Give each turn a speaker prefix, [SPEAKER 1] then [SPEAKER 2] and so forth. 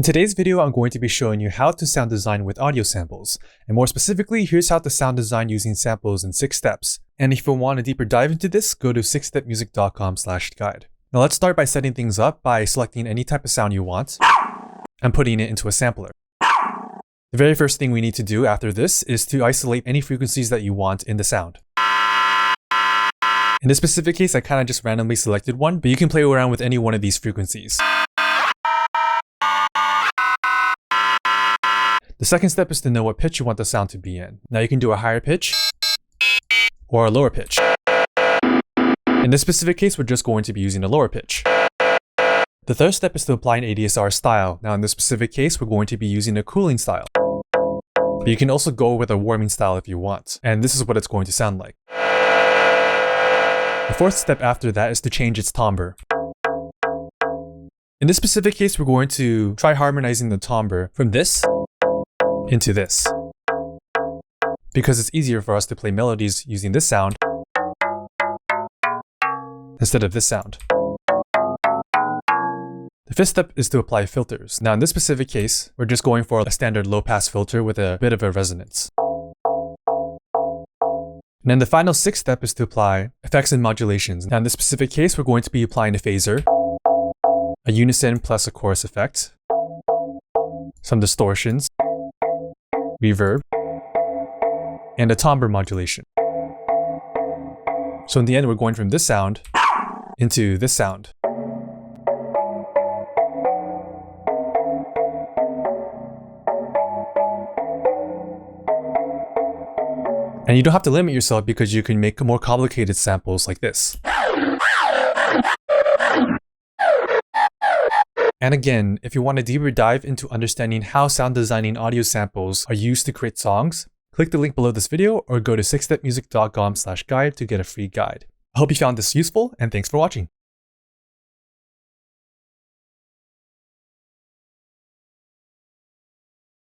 [SPEAKER 1] In today's video, I'm going to be showing you how to sound design with audio samples. And more specifically, here's how to sound design using samples in 6 steps. And if you want a deeper dive into this, go to 6stepmusic.com/guide. Now let's start by setting things up by selecting any type of sound you want and putting it into a sampler. The very first thing we need to do after this is to isolate any frequencies that you want in the sound. In this specific case, I kind of just randomly selected one, but you can play around with any one of these frequencies. The second step is to know what pitch you want the sound to be in. Now you can do a higher pitch or a lower pitch. In this specific case, we're just going to be using a lower pitch. The third step is to apply an ADSR style. Now in this specific case, we're going to be using a cooling style. But you can also go with a warming style if you want. And this is what it's going to sound like. The fourth step after that is to change its timbre. In this specific case, we're going to try harmonizing the timbre from this into this, because it's easier for us to play melodies using this sound instead of this sound. The fifth step is to apply filters. Now in this specific case, we're just going for a standard low-pass filter with a bit of a resonance. And then the final sixth step is to apply effects and modulations. Now in this specific case, we're going to be applying a phaser, a unison plus a chorus effect, some distortions, reverb, and a timbre modulation. So in the end, we're going from this sound into this sound. And you don't have to limit yourself because you can make more complicated samples like this. And again, if you want a deeper dive into understanding how sound designing audio samples are used to create songs, click the link below this video or go to 6stepmusic.com/guide to get a free guide. I hope you found this useful and thanks for watching.